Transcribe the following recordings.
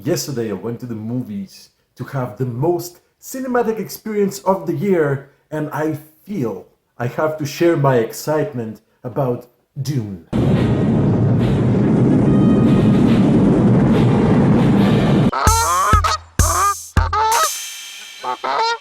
Yesterday I went to the movies to have the most cinematic experience of the year, and I feel I have to share my excitement about Dune.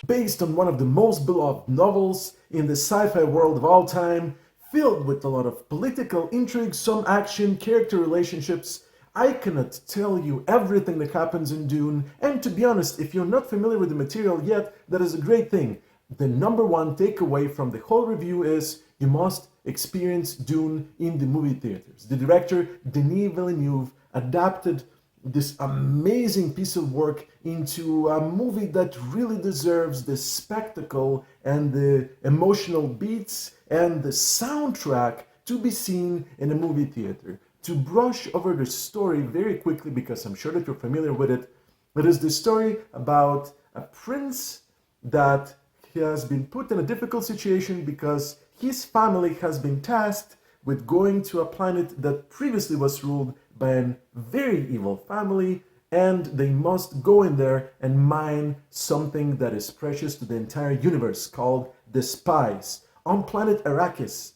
Based on one of the most beloved novels in the sci-fi world of all time, filled with a lot of political intrigue, some action, character relationships. I cannot tell you everything that happens in Dune, and to be honest, if you're not familiar with the material yet, that is a great thing. The number one takeaway from the whole review is you must experience Dune in the movie theaters. The director, Denis Villeneuve, adapted this amazing piece of work into a movie that really deserves the spectacle and the emotional beats and the soundtrack to be seen in a movie theater. To brush over the story very quickly, because I'm sure that you're familiar with it, it is the story about a prince that has been put in a difficult situation because his family has been tasked with going to a planet that previously was ruled by a very evil family, and they must go in there and mine something that is precious to the entire universe called the spice on planet Arrakis,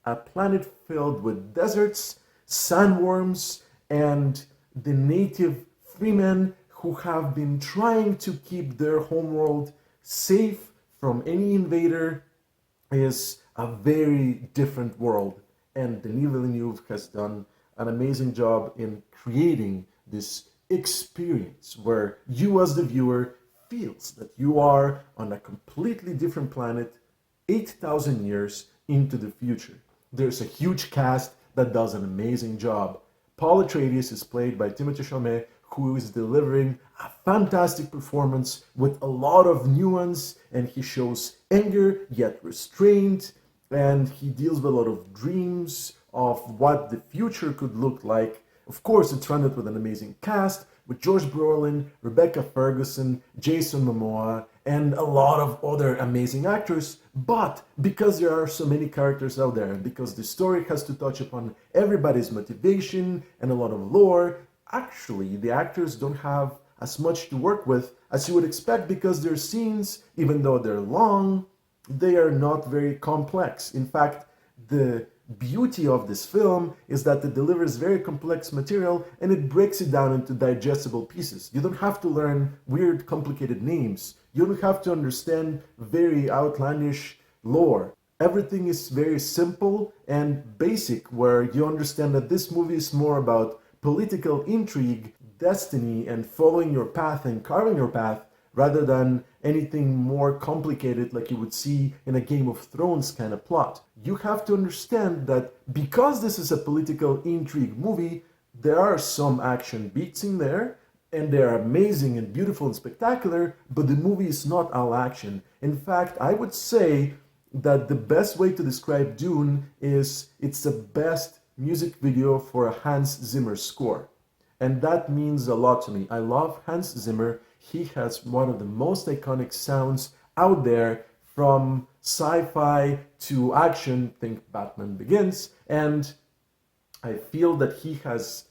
a planet filled with deserts, sandworms, and the native freemen who have been trying to keep their homeworld safe from any invader. Is a very different world, and Denis Villeneuve has done an amazing job in creating this experience where you as the viewer feels that you are on a completely different planet 8,000 years into the future. There's a huge cast that does an amazing job. Paul Atreides is played by Timothée Chalamet, who is delivering a fantastic performance with a lot of nuance, and he shows anger yet restraint, and he deals with a lot of dreams of what the future could look like. Of course, it's surrounded with an amazing cast with Josh Brolin, Rebecca Ferguson, Jason Momoa, and a lot of other amazing actors. But because there are so many characters out there, and because the story has to touch upon everybody's motivation and a lot of lore, actually the actors don't have as much to work with as you would expect, because their scenes, even though they're long, they are not very complex. In fact, the beauty of this film is that it delivers very complex material and it breaks it down into digestible pieces. You don't have to learn weird, complicated names. You don't have to understand very outlandish lore. Everything is very simple and basic, where you understand that this movie is more about political intrigue, destiny, and following your path and carving your path, rather than anything more complicated like you would see in a Game of Thrones kind of plot. You have to understand that because this is a political intrigue movie, there are some action beats in there, and they are amazing and beautiful and spectacular, but the movie is not all action. In fact, I would say that the best way to describe Dune is it's the best music video for a Hans Zimmer score. And that means a lot to me. I love Hans Zimmer. He has one of the most iconic sounds out there, from sci-fi to action, think Batman Begins, and I feel that he has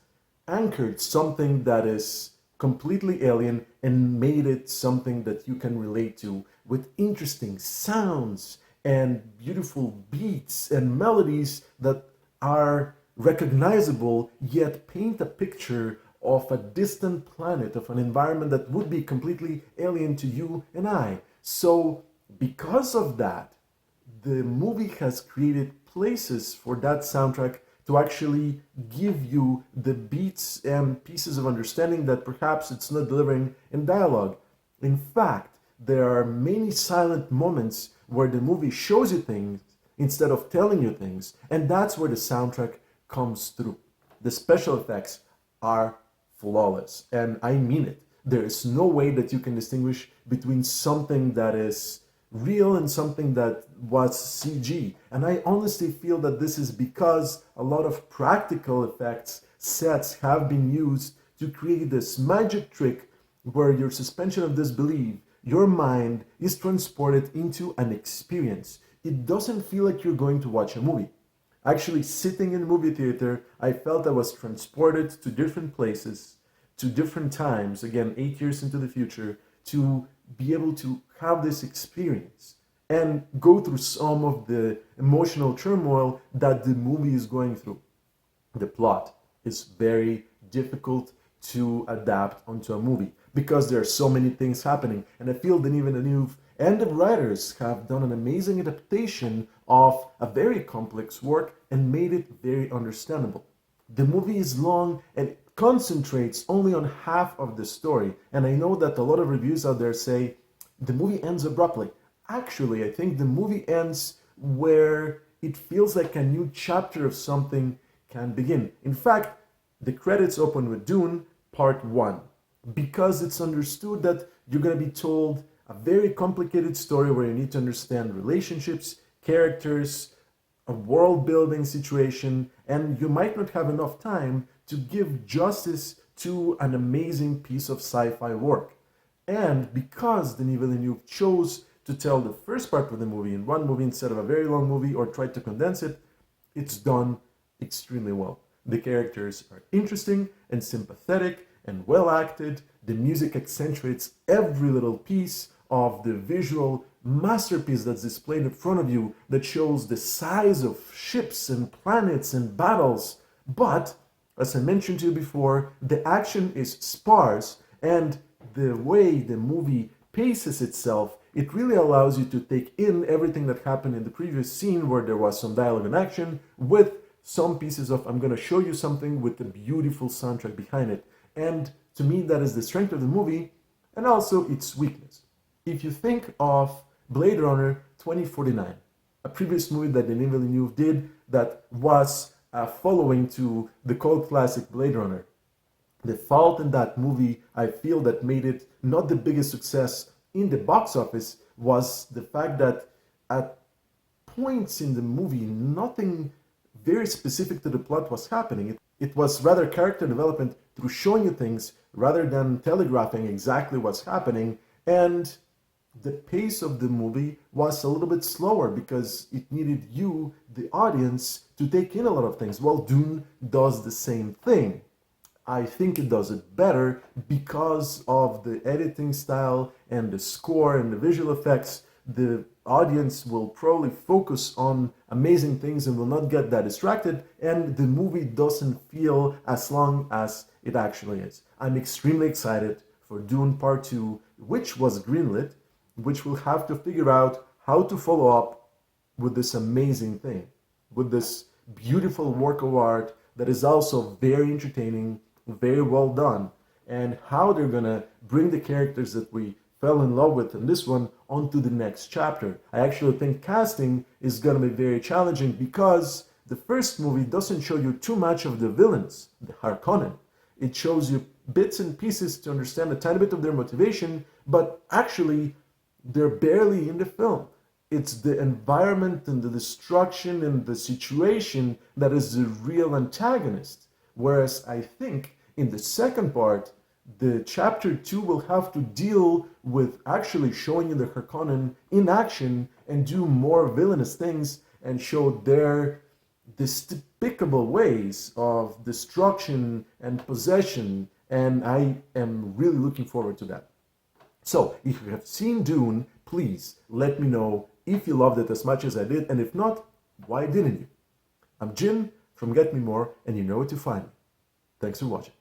anchored something that is completely alien and made it something that you can relate to, with interesting sounds and beautiful beats and melodies that are recognizable yet paint a picture of a distant planet, of an environment that would be completely alien to you and I. So because of that, the movie has created places for that soundtrack to actually give you the beats and pieces of understanding that perhaps it's not delivering in dialogue. In fact, there are many silent moments where the movie shows you things instead of telling you things, and that's where the soundtrack comes through. The special effects are flawless, and I mean it. There is no way that you can distinguish between something that is real and something that was CG. And I honestly feel that this is because a lot of practical effects sets have been used to create this magic trick where your suspension of disbelief, your mind is transported into an experience. It doesn't feel like you're going to watch a movie. Actually, sitting in the movie theater, I felt I was transported to different places, to different times, again, 8 years into the future, to be able to have this experience and go through some of the emotional turmoil that the movie is going through. The plot is very difficult to adapt onto a movie because there are so many things happening. And I feel that even the new and the writers have done an amazing adaptation of a very complex work and made it very understandable. The movie is long and it concentrates only on half of the story. And I know that a lot of reviews out there say the movie ends abruptly. Actually, I think the movie ends where it feels like a new chapter of something can begin. In fact, the credits open with Dune Part 1 because it's understood that you're going to be told a very complicated story where you need to understand relationships, characters, a world building situation, and you might not have enough time to give justice to an amazing piece of sci-fi work. And because Denis Villeneuve chose to tell the first part of the movie in one movie instead of a very long movie or tried to condense it, it's done extremely well. The characters are interesting and sympathetic and well acted. The music accentuates every little piece of the visual masterpiece that's displayed in front of you that shows the size of ships and planets and battles. But, as I mentioned to you before, the action is sparse, and the way the movie paces itself, it really allows you to take in everything that happened in the previous scene where there was some dialogue and action with some pieces of I'm going to show you something with a beautiful soundtrack behind it. And to me, that is the strength of the movie and also its weakness. If you think of Blade Runner 2049, a previous movie that Denis Villeneuve did that was following to the cult classic Blade Runner, the fault in that movie, I feel, that made it not the biggest success in the box office was the fact that at points in the movie, nothing very specific to the plot was happening. It was rather character development through showing you things rather than telegraphing exactly what's happening. And the pace of the movie was a little bit slower because it needed you, the audience, to take in a lot of things. Well, Dune does the same thing. I think it does it better because of the editing style and the score and the visual effects. The audience will probably focus on amazing things and will not get that distracted, and the movie doesn't feel as long as it actually is. I'm extremely excited for Dune Part 2, which was greenlit, which will have to figure out how to follow up with this amazing thing, with this beautiful work of art that is also very entertaining, very well done, and how they're gonna bring the characters that we fell in love with in this one onto the next chapter. I actually think casting is gonna be very challenging because the first movie doesn't show you too much of the villains, the Harkonnen. It shows you bits and pieces to understand a tiny bit of their motivation, but actually they're barely in the film. It's the environment and the destruction and the situation that is the real antagonist. Whereas I think in the second part, the chapter 2 will have to deal with actually showing you the Harkonnen in action and do more villainous things and show their despicable ways of destruction and possession. And I am really looking forward to that. So, if you have seen Dune, please let me know if you loved it as much as I did, and if not, why didn't you? I'm Jim from Get Me More, and you know where to find me. Thanks for watching.